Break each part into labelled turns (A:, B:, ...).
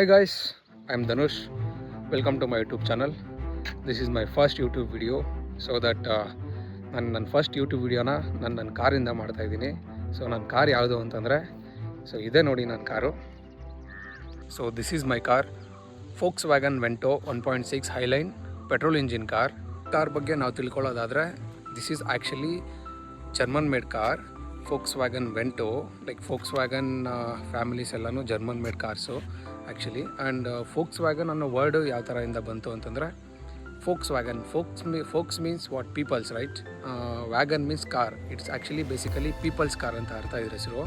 A: Hi guys, I'm Dhanush. Welcome to my YouTube channel. This is my first YouTube video. So that ನನ್ನ first YouTube ವಿಡಿಯೋನ ನನ್ನ ಕಾರಿಂದ ಮಾಡ್ತಾಯಿದ್ದೀನಿ. So ನನ್ನ car ಯಾವುದು ಅಂತಂದರೆ ಇದೇ ನೋಡಿ ನನ್ನ car. So this is my car, Volkswagen Vento 1.6 Highline petrol engine car ಬಗ್ಗೆ ನಾವು ತಿಳ್ಕೊಳ್ಳೋದಾದರೆ this is actually German made car. Volkswagen Vento, like Volkswagen families ಎಲ್ಲನೂ German made cars actually. And Volkswagen ಅನ್ನೋ ವರ್ಡು ಯಾವ ಥರದಿಂದ ಬಂತು ಅಂತಂದರೆ Volkswagen, Volks means what? Peoples, right? Wagon means car. It's actually basically people's car ಅಂತ ಅರ್ಥ ಇದ್ರ ಹೆಸರು.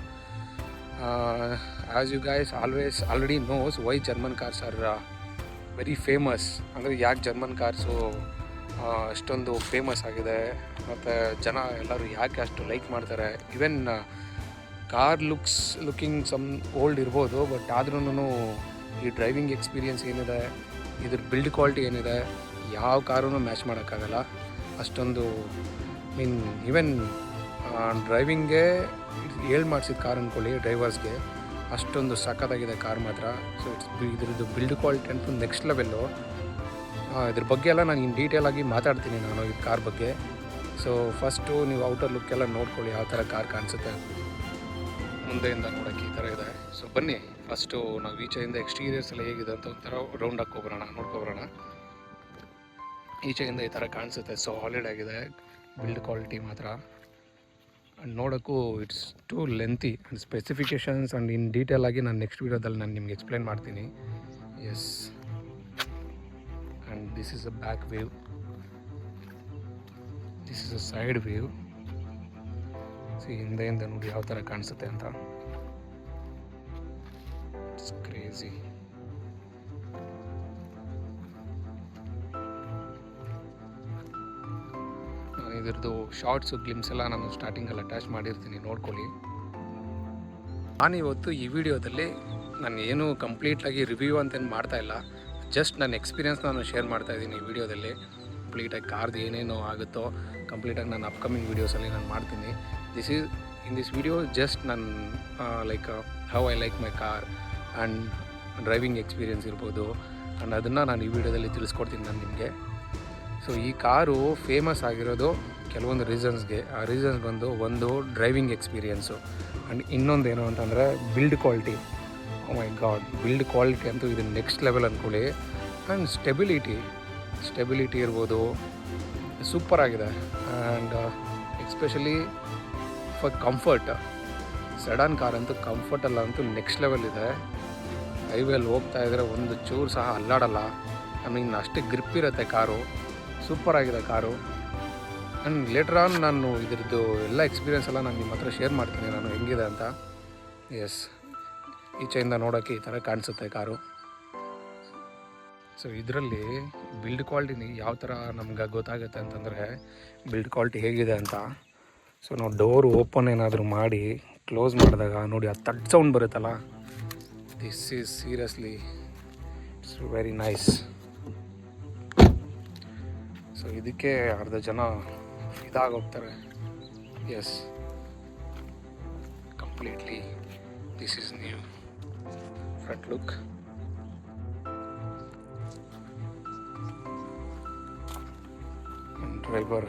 A: As you guys already knows why German cars are very famous. ಅಂದರೆ ಯಾಕೆ ಜರ್ಮನ್ ಕಾರ್ಸು ಅಷ್ಟೊಂದು ಫೇಮಸ್ ಆಗಿದೆ ಮತ್ತು ಜನ ಎಲ್ಲರೂ ಯಾಕೆ ಅಷ್ಟು ಲೈಕ್ ಮಾಡ್ತಾರೆ. Even car looking some old ಇರ್ಬೋದು, ಬಟ್ ಆದ್ರೂ ಈ ಡ್ರೈವಿಂಗ್ ಎಕ್ಸ್ಪೀರಿಯನ್ಸ್ ಏನಿದೆ, ಇದ್ರ ಬಿಲ್ಡ್ ಕ್ವಾಲಿಟಿ ಏನಿದೆ, ಯಾವ ಕಾರೂ ಮ್ಯಾಚ್ ಮಾಡೋಕ್ಕಾಗಲ್ಲ. ಅಷ್ಟೊಂದು ಈವನ್ ಡ್ರೈವಿಂಗ್ಗೆ ಮಾಡಿಸಿದ ಕಾರ್ ಅಂದ್ಕೊಳ್ಳಿ ಡ್ರೈವರ್ಸ್ಗೆ, ಅಷ್ಟೊಂದು ಸಖತ್ತಾಗಿದೆ ಕಾರ್ ಮಾತ್ರ. ಸೊ ಇದ್ರದ್ದು ಬಿಲ್ಡ್ ಕ್ವಾಲಿಟಿ ಅಂತೂ ನೆಕ್ಸ್ಟ್ ಲೆವೆಲ್ಲು. ಇದ್ರ ಬಗ್ಗೆ ಎಲ್ಲ ನಾನು ಇನ್ ಡೀಟೇಲಾಗಿ ಮಾತಾಡ್ತೀನಿ ನಾನು ಈ ಕಾರ್ ಬಗ್ಗೆ. ಸೊ ಫಸ್ಟು ನೀವು ಔಟರ್ ಲುಕ್ ಎಲ್ಲ ನೋಡ್ಕೊಳ್ಳಿ ಯಾವ ಥರ ಕಾರ್ ಕಾಣಿಸುತ್ತೆ ಮುಂದೆಯಿಂದ ನೋಡೋಕ್ಕೆ ಈ ಥರ ಇದೆ. ಸೊ ಬನ್ನಿ ಫಸ್ಟು ನಾವು ಈಚೆಯಿಂದ ಎಕ್ಸ್ಟೀರಿಯರ್ಸ್ ಎಲ್ಲ ಹೇಗಿದೆ ಅಂತ ಒಂಥರ ರೌಂಡ್ ಹಾಕ್ಕೊಬರೋಣ, ನೋಡ್ಕೊಬರೋಣ. ಈಚೆಯಿಂದ ಈ ಥರ ಕಾಣಿಸುತ್ತೆ. ಸೊ ಸಾಲಿಡ್ ಆಗಿದೆ ಬಿಲ್ಡ್ ಕ್ವಾಲಿಟಿ ಮಾತ್ರ. ಆ್ಯಂಡ್ ನೋಡೋಕ್ಕೂ it's too lengthy and specifications and in detail ಆಗಿ ನಾನು ನೆಕ್ಸ್ಟ್ ವೀಡಿಯೋದಲ್ಲಿ ನಾನು ನಿಮ್ಗೆ ಎಕ್ಸ್ಪ್ಲೇನ್ ಮಾಡ್ತೀನಿ. Yes, and this is a back view, this is a side view. ಹಿಂದೆಯಿಂದ ನೋಡಿ ಯಾವ ಥರ ಕಾಣಿಸುತ್ತೆ ಅಂತ. It's crazy. ಇದ್ರದ್ದು ಶಾರ್ಟ್ಸು ಗ್ಲಿಮ್ಸ್ ಎಲ್ಲ ನಾನು ಸ್ಟಾರ್ಟಿಂಗಲ್ಲಿ ಅಟ್ಯಾಚ್ ಮಾಡಿರ್ತೀನಿ, ನೋಡ್ಕೊಳ್ಳಿ. ನಾನಿವತ್ತು ಈ ವಿಡಿಯೋದಲ್ಲಿ ನಾನು ಏನು ಕಂಪ್ಲೀಟಾಗಿ ರಿವ್ಯೂ ಅಂತೇನು ಮಾಡ್ತಾಯಿಲ್ಲ, ಜಸ್ಟ್ ನನ್ನ ಎಕ್ಸ್ಪೀರಿಯನ್ಸ್ ನಾನು ಶೇರ್ ಮಾಡ್ತಾಯಿದ್ದೀನಿ ಈ ವಿಡಿಯೋದಲ್ಲಿ. ಕಂಪ್ಲೀಟಾಗಿ ಕಾರ್ದು ಏನೇನು ಆಗುತ್ತೋ ಕಂಪ್ಲೀಟಾಗಿ ನಾನು ಅಪ್ಕಮಿಂಗ್ ವೀಡಿಯೋಸಲ್ಲಿ ನಾನು ಮಾಡ್ತೀನಿ. ಇನ್ ದಿಸ್ ವಿಡಿಯೋ ಜಸ್ಟ್ ನನ್ನ like how I like my car and driving experience ಇರ್ಬೋದು, ಆ್ಯಂಡ್ ಅದನ್ನು ನಾನು ಈ ವಿಡಿಯೋದಲ್ಲಿ ತಿಳಿಸ್ಕೊಡ್ತೀನಿ ನಾನು ನಿಮಗೆ. ಸೊ ಈ ಕಾರು ಫೇಮಸ್ ಆಗಿರೋದು ಕೆಲವೊಂದು ರೀಸನ್ಸ್ಗೆ. ಆ ರೀಸನ್ಸ್ ಬಂದು ಒಂದು ಡ್ರೈವಿಂಗ್ ಎಕ್ಸ್ಪೀರಿಯನ್ಸು, ಆ್ಯಂಡ್ ಇನ್ನೊಂದು ಏನು ಅಂತಂದರೆ ಬಿಲ್ಡ್ ಕ್ವಾಲಿಟಿ. ಓ ಮೈ ಗಾಡ್, ಬಿಲ್ಡ್ ಕ್ವಾಲಿಟಿ ಅಂತೂ ಇದು ನೆಕ್ಸ್ಟ್ ಲೆವೆಲ್ ಅಂದ್ಕೊಳ್ಳಿ. ಆ್ಯಂಡ್ ಸ್ಟೆಬಿಲಿಟಿ ಇರ್ಬೋದು, ಸೂಪರ್ ಆಗಿದೆ. And especially for comfort, sudden car ಅಂತೂ ಕಂಫರ್ಟಲ್ಲ ಅಂತೂ ನೆಕ್ಸ್ಟ್ ಲೆವೆಲ್ ಇದೆ. ಹೈವೇಲಿ ಹೋಗ್ತಾ ಇದ್ದರೆ ಒಂದು ಚೂರು ಸಹ ಅಲ್ಲಾಡಲ್ಲ. ಇನ್ನು ಅಷ್ಟೇ ಗ್ರಿಪ್ ಇರುತ್ತೆ ಕಾರು. ಸೂಪರ್ ಆಗಿದೆ ಕಾರು. ಆ್ಯಂಡ್ ಲೇಟರ್ ಆನ್ ನಾನು ಇದ್ರದ್ದು ಎಲ್ಲ ಎಕ್ಸ್ಪೀರಿಯೆನ್ಸ್ ಎಲ್ಲ ನಾನು ನಿಮ್ಮ ಹತ್ರ ಶೇರ್ ಮಾಡ್ತೀನಿ ನಾನು ಹೆಂಗಿದೆ ಅಂತ. ಎಸ್, ಈಚೆಯಿಂದ ನೋಡೋಕ್ಕೆ ಈ ಥರ ಕಾಣಿಸುತ್ತೆ ಕಾರು. ಸೊ ಇದರಲ್ಲಿ ಬಿಲ್ಡ್ ಕ್ವಾಲಿಟಿನಿ ಯಾವ ಥರ ನಮ್ಗೆ ಗೊತ್ತಾಗುತ್ತೆ ಅಂತಂದರೆ ಬಿಲ್ಡ್ ಕ್ವಾಲಿಟಿ ಹೇಗಿದೆ ಅಂತ. ಸೊ ನಾವು ಡೋರ್ ಓಪನ್ ಏನಾದರೂ ಮಾಡಿ ಕ್ಲೋಸ್ ಮಾಡಿದಾಗ ನೋಡಿ ಆ ತಡ್ ಸೌಂಡ್ ಬರುತ್ತಲ್ಲ, this is seriously it's very nice. So ಇದಕ್ಕೆ ಅರ್ಧ ಜನ ಇದಾಗೋಗ್ತಾರೆ. Yes, completely this is new front look. Driver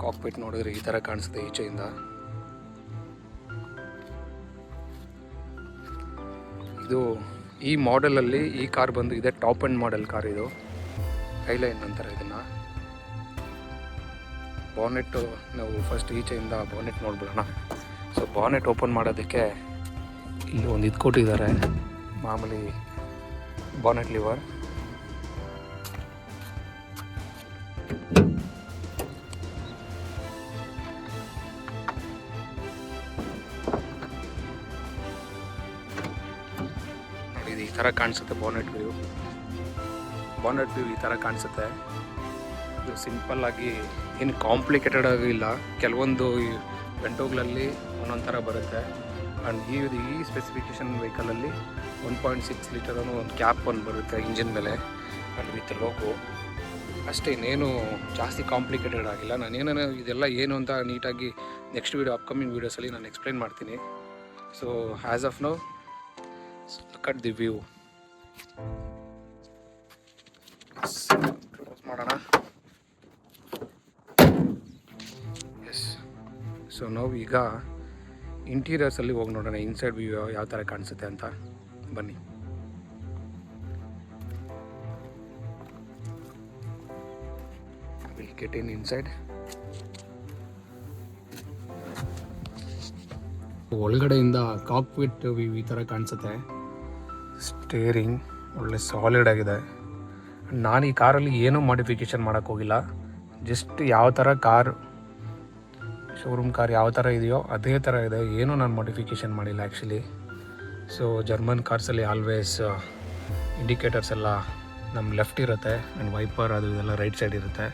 A: cockpit ನೋಡಿದ್ರೆ ಈ ಥರ ಕಾಣಿಸುತ್ತೆ ಈಚೆಯಿಂದ. ಇದು ಈ ಮಾಡೆಲಲ್ಲಿ ಈ ಕಾರ್ ಬಂದು ಇದೆ ಟಾಪ್ ಎಂಡ್ ಮಾಡೆಲ್ ಕಾರ್. ಇದು ಹೈಲೈನ್ ಅಂತಾರೆ ಇದನ್ನು. ಬಾನೆಟ್ಟು ನಾವು ಫಸ್ಟ್ ಈಚೆಯಿಂದ ಬಾನೆಟ್ ನೋಡ್ಬಿಡೋಣ. ಸೊ ಬಾನೆಟ್ ಓಪನ್ ಮಾಡೋದಕ್ಕೆ ಇಲ್ಲಿ ಒಂದು ಇದು ಕೊಟ್ಟಿದ್ದಾರೆ, ಮಾಮೂಲಿ ಬಾನೆಟ್ ಲಿವರ್. ನೋಡಿ ಈ ಥರ ಕಾಣಿಸುತ್ತೆ ಬಾನೆಟ್ ವ್ಯೂ ಈ ಥರ ಕಾಣಿಸುತ್ತೆ. ಇದು ಸಿಂಪಲ್ಲಾಗಿ ಏನು ಕಾಂಪ್ಲಿಕೇಟೆಡ್ ಆಗಿಲ್ಲ. ಕೆಲವೊಂದು ವೆಂಟೋಗಳಲ್ಲಿ ಒಂದೊಂದು ಥರ ಬರುತ್ತೆ. ಆ್ಯಂಡ್ ಈ ಸ್ಪೆಸಿಫಿಕೇಷನ್ ವೆಹಿಕಲಲ್ಲಿ 1.6 ಲೀಟರ್ ಒಂದು ಕ್ಯಾಪ್ ಒಂದು ಬರುತ್ತೆ ಇಂಜಿನ್ ಮೇಲೆ, ಆ್ಯಂಡ್ ವಿತ್ ಲೋಗೋ ಅಷ್ಟೇ. ಇನ್ನೇನು ಜಾಸ್ತಿ ಕಾಂಪ್ಲಿಕೇಟೆಡ್ ಆಗಿಲ್ಲ. ನಾನೇನೋ ಇದೆಲ್ಲ ಏನು ಅಂತ ನೀಟಾಗಿ ನೆಕ್ಸ್ಟ್ ವೀಡಿಯೋ ಅಪ್ಕಮಿಂಗ್ ವೀಡಿಯೋಸಲ್ಲಿ ನಾನು ಎಕ್ಸ್ಪ್ಲೇನ್ ಮಾಡ್ತೀನಿ. So as of now look at the view. Close ಮಾಡೋಣ. ಎಸ್, ಸೊ ನಾವು ಈಗ ಇಂಟೀರಿಯರ್ಸಲ್ಲಿ ಹೋಗಿ ನೋಡೋಣ ಇನ್ಸೈಡ್ ವ್ಯೂ ಯಾವ ಥರ ಕಾಣಿಸುತ್ತೆ ಅಂತ. ಬನ್ನಿ. Will get in inside. ಒಳಗಡೆಯಿಂದ ಕಾಕ್ಪಿಟ್ ವ್ಯೂ ಈ ಥರ ಕಾಣಿಸುತ್ತೆ. ಸ್ಟೇರಿಂಗ್ ಒಳ್ಳೆ ಸಾಲಿಡ್ ಆಗಿದೆ. ನಾನು ಈ ಕಾರಲ್ಲಿ ಏನೂ ಮಾಡಿಫಿಕೇಷನ್ ಮಾಡೋಕ್ಕೆ ಹೋಗಿಲ್ಲ. ಜಸ್ಟ್ ಯಾವ ಥರ ಕಾರ್ ಶೋರೂಮ್ ಕಾರ್ ಯಾವ ಥರ ಇದೆಯೋ ಅದೇ ಥರ ಇದೆ. ಏನೂ ನಾನು ಮಾಡಿಫಿಕೇಷನ್ ಮಾಡಿಲ್ಲ ಆ್ಯಕ್ಚುಲಿ. ಸೊ ಜರ್ಮನ್ ಕಾರ್ಸಲ್ಲಿ ಆಲ್ವೇಸ್ ಇಂಡಿಕೇಟರ್ಸ್ ಎಲ್ಲ ನಮ್ಮ ಲೆಫ್ಟ್ ಇರುತ್ತೆ ಆ್ಯಂಡ್ ವೈಪರ್ ಅದು ಇದೆಲ್ಲ ರೈಟ್ ಸೈಡ್ ಇರುತ್ತೆ.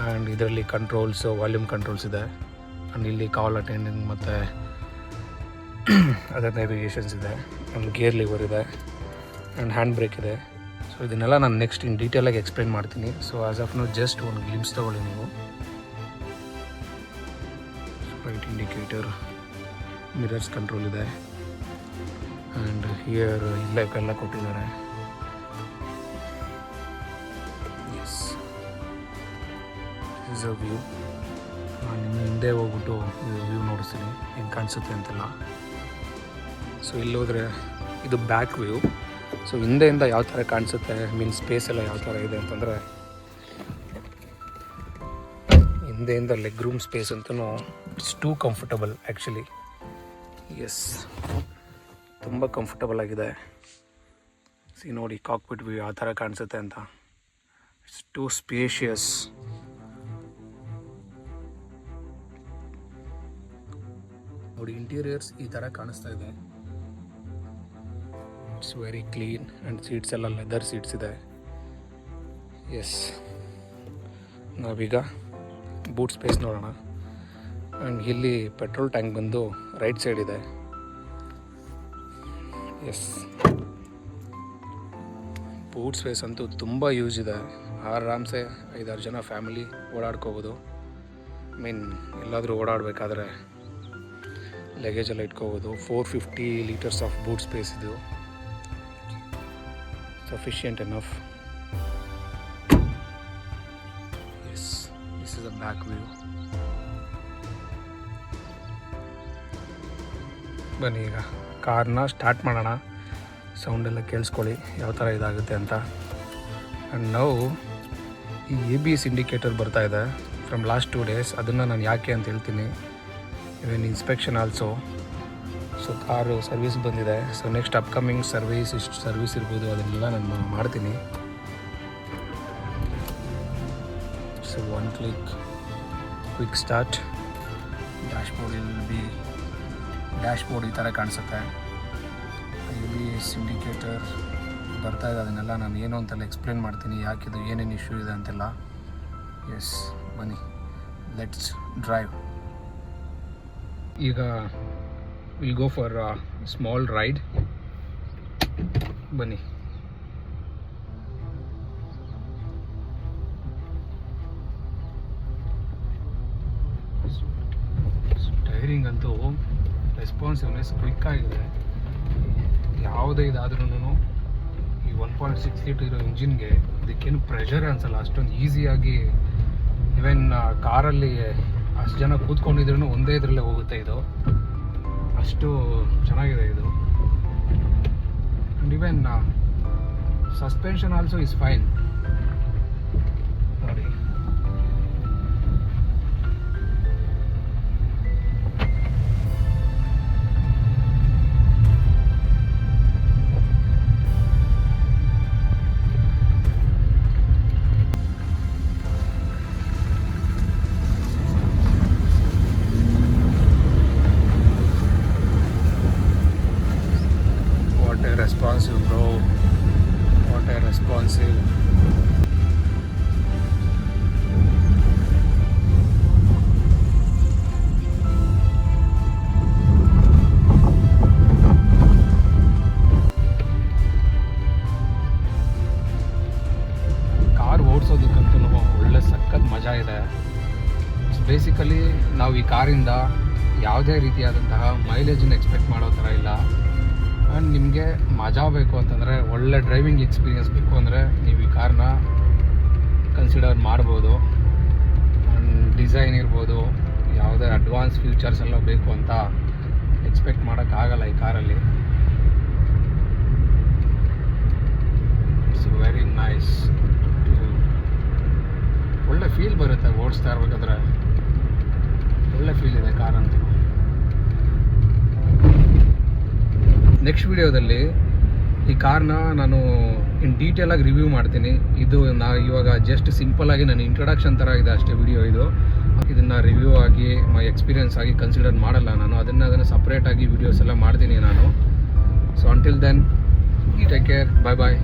A: ಆ್ಯಂಡ್ ಇದರಲ್ಲಿ ಕಂಟ್ರೋಲ್ಸು ವಾಲ್ಯೂಮ್ ಕಂಟ್ರೋಲ್ಸ್ ಇದೆ. ಆ್ಯಂಡ್ ಇಲ್ಲಿ ಕಾಲ್ ಅಟೆಂಡಿಂಗ್ ಮತ್ತು ಅದರ್ ನ್ಯಾವಿಗೇಷನ್ಸ್ ಇದೆ. ಆ್ಯಂಡ್ ಗೇರ್ ಲಿವರ್ ಇದೆ ಆ್ಯಂಡ್ ಹ್ಯಾಂಡ್ ಬ್ರೇಕ್ ಇದೆ. ಸೊ ಇದನ್ನೆಲ್ಲ ನಾನು ನೆಕ್ಸ್ಟ್ ಇನ್ ಡೀಟೇಲಾಗಿ ಎಕ್ಸ್ಪ್ಲೇನ್ ಮಾಡ್ತೀನಿ. So as of now just ಒಂದು ಗ್ಲಿಮ್ಸ್ ತೊಗೊಳ್ಳಿ ನೀವು. ರೈಟ್ ಇಂಡಿಕೇಟರ್, ಮಿರರ್ಸ್ ಕಂಟ್ರೋಲ್ ಇದೆ ಆ್ಯಂಡ್ ಹಿಯರ್ ಇಲ್ಲೆಲ್ಲ ಕೊಟ್ಟಿದ್ದಾರೆ. S, is a view. ನಾನು ನಿಮ್ಮ ಹಿಂದೆ ಹೋಗ್ಬಿಟ್ಟು ವ್ಯೂ ನೋಡಿಸ್ತೀನಿ ಹೆಂಗೆ ಕಾಣಿಸುತ್ತೆ ಅಂತೆಲ್ಲ. ಸೊ ಇಲ್ಲಿ ಹೋದರೆ ಇದು ಬ್ಯಾಕ್ ವ್ಯೂ. ಸೊ ಹಿಂದೆಯಿಂದ ಯಾವ ಥರ ಕಾಣಿಸುತ್ತೆ, ಮೀನ್ ಸ್ಪೇಸ್ ಎಲ್ಲ ಯಾವ ಥರ ಇದೆ ಅಂತಂದರೆ, ಹಿಂದೆಯಿಂದ ಲೆಗ್ ರೂಮ್ ಸ್ಪೇಸ್ ಅಂತಲೂ it's too comfortable actually. Yes, ತುಂಬ ಕಂಫರ್ಟಬಲ್ ಆಗಿದೆ. ಸಿ ನೋಡಿ ಕಾಕ್ಪಿಟ್ ವ್ಯೂ ಯಾವ ಥರ ಕಾಣಿಸುತ್ತೆ ಅಂತ. It's too spacious. ನೋಡಿ ಇಂಟೀರಿಯರ್ಸ್ ಈ ಥರ ಕಾಣಿಸ್ತಾ ಇದೆ. It's very clean and seats ಎಲ್ಲ ಲೆದರ್ ಸೀಟ್ಸ್ ಇದೆ. ಎಸ್, ನಾವೀಗ ಬೂಟ್ ಸ್ಪೇಸ್ ನೋಡೋಣ. ಆ್ಯಂಡ್ ಇಲ್ಲಿ ಪೆಟ್ರೋಲ್ ಟ್ಯಾಂಕ್ ಬಂದು ರೈಟ್ ಸೈಡ್ ಇದೆ. ಎಸ್, ಬೂಟ್ ಸ್ಪೇಸ್ ಅಂತೂ ತುಂಬ ಯೂಸ್ ಇದೆ. ಆರಾಮ್ಸೆ 5-6 ಜನ ಫ್ಯಾಮಿಲಿ ಓಡಾಡ್ಕೋಬೋದು. ಮೀನ್ ಎಲ್ಲಾದರೂ ಓಡಾಡಬೇಕಾದ್ರೆ ಲಗೇಜ್ ಎಲ್ಲ ಇಟ್ಕೋಬೋದು. 450 ಲೀಟರ್ಸ್ ಆಫ್ ಬೂಟ್ ಸ್ಪೇಸ್ ಇದು. Sufficient enough. Yes, this is a back view. ಬನ್ನಿ ಈಗ ಕಾರ್ನ ಸ್ಟಾರ್ಟ್ ಮಾಡೋಣ. ಸೌಂಡೆಲ್ಲ ಕೇಳಿಸ್ಕೊಳ್ಳಿ ಯಾವ ಥರ ಇದಾಗುತ್ತೆ ಅಂತ. ಆ್ಯಂಡ್ ನಾವು ಈ ABS ಇಂಡಿಕೇಟರ್ ಬರ್ತಾ ಇದೆ ಫ್ರಮ್ ಲಾಸ್ಟ್ 2 days. ಅದನ್ನು ನಾನು ಯಾಕೆ ಅಂತ ಹೇಳ್ತೀನಿ. Even inspection also. So car service ಬಂದಿದೆ. ಸೊ ನೆಕ್ಸ್ಟ್ ಅಪ್ಕಮಿಂಗ್ ಸರ್ವಿಸ್ ಇಷ್ಟು ಸರ್ವಿಸ್ ಇರ್ಬೋದು, ಅದನ್ನೆಲ್ಲ ನಾನು ಮಾಡ್ತೀನಿ. So 1 click quick start. Dashboard ಈ ಥರ ಕಾಣಿಸುತ್ತೆ. ABS ಇಂಡಿಕೇಟರ್ ಬರ್ತಾ ಇದೆ. ಅದನ್ನೆಲ್ಲ ನಾನು ಏನು ಅಂತೆಲ್ಲ ಎಕ್ಸ್ಪ್ಲೇನ್ ಮಾಡ್ತೀನಿ, ಯಾಕಿದು ಏನೇನು ಇಶ್ಯೂ ಇದೆ ಅಂತೆಲ್ಲ. ಎಸ್, ಬನ್ನಿ ಲೆಟ್ಸ್ ಡ್ರೈವ್. ಈಗ will go for small ride. ಬನ್ನಿ. ಟೈರಿಂಗ್ ಅಂತೂ ರೆಸ್ಪಾನ್ಸಿವ್ನೆಸ್ ಕ್ವಿಕ್ ಆಗಿದೆ. ಯಾವುದೇ ಇದಾದ್ರೂ ಈ 1.6 ಲೀಟರ್ ಇರೋ ಇಂಜಿನ್ಗೆ ಇದಕ್ಕೇನು ಪ್ರೆಷರ್ ಅನ್ಸಲ್ಲ. ಅಷ್ಟೊಂದು ಈಸಿಯಾಗಿ ಈವನ್ ಕಾರಲ್ಲಿ ಅಷ್ಟು ಜನ ಕೂತ್ಕೊಂಡಿದ್ರೂ ಒಂದೇ ಇದರಲ್ಲೇ ಹೋಗುತ್ತೆ ಇದು. ಅಷ್ಟು ಚೆನ್ನಾಗಿದೆ ಇದು. And even suspension also is fine. ನೋಡಿ, responsive bro, what a responsive. Car ಓಡಿಸೋದಕ್ಕಂತೂ ಒಳ್ಳೆ ಸಖತ್ ಮಜಾ ಇದೆ. ಬೇಸಿಕಲಿ ನಾವು ಈ ಕಾರಿಂದ ಯಾವುದೇ ರೀತಿಯಾದಂತಹ ಮೈಲೇಜನ್ನು ಎಕ್ಸ್ಪೆಕ್ಟ್ ಮಾಡೋ ಥರ ಇಲ್ಲ. ಆ್ಯಂಡ್ ನಿಮಗೆ ಮಜಾ ಬೇಕು ಅಂತಂದರೆ, ಒಳ್ಳೆ ಡ್ರೈವಿಂಗ್ ಎಕ್ಸ್ಪೀರಿಯನ್ಸ್ ಬೇಕು ಅಂದರೆ ನೀವು ಈ ಕಾರ್ನ ಕನ್ಸಿಡರ್ ಮಾಡ್ಬೋದು. ಆ್ಯಂಡ್ ಡಿಸೈನ್ ಇರ್ಬೋದು, ಯಾವುದೇ ಅಡ್ವಾನ್ಸ್ ಫೀಚರ್ಸ್ ಎಲ್ಲ ಬೇಕು ಅಂತ ಎಕ್ಸ್ಪೆಕ್ಟ್ ಮಾಡೋಕ್ಕಾಗಲ್ಲ ಈ ಕಾರಲ್ಲಿ. It's very nice. ಒಳ್ಳೆ ಫೀಲ್ ಬರುತ್ತೆ ಓಡಿಸ್ತಾ ಇರ್ಬೇಕಾದ್ರೆ, ಒಳ್ಳೆ ಫೀಲ್ ಇದೆ ಕಾರಂತೂ. ನೆಕ್ಸ್ಟ್ ವಿಡಿಯೋದಲ್ಲಿ ಈ ಕಾರ್ನ ನಾನು ಇನ್ ಡೀಟೇಲಾಗಿ ರಿವ್ಯೂ ಮಾಡ್ತೀನಿ. ಇದು ಇವಾಗ ಜಸ್ಟ್ ಸಿಂಪಲ್ಲಾಗಿ ನನ್ನ ಇಂಟ್ರೊಡಕ್ಷನ್ ಥರ ಇದೆ ಅಷ್ಟೇ ವಿಡಿಯೋ ಇದು. ಇದನ್ನು ರಿವ್ಯೂ ಆಗಿ ಮೈ ಎಕ್ಸ್ಪೀರಿಯನ್ಸ್ ಆಗಿ ಕನ್ಸಿಡರ್ ಮಾಡಲ್ಲ ನಾನು. ಅದನ್ನು ಸಪ್ರೇಟಾಗಿ ವೀಡಿಯೋಸ್ ಎಲ್ಲ ಮಾಡ್ತೀನಿ ನಾನು. So until then, take care, bye ಬಾಯ್.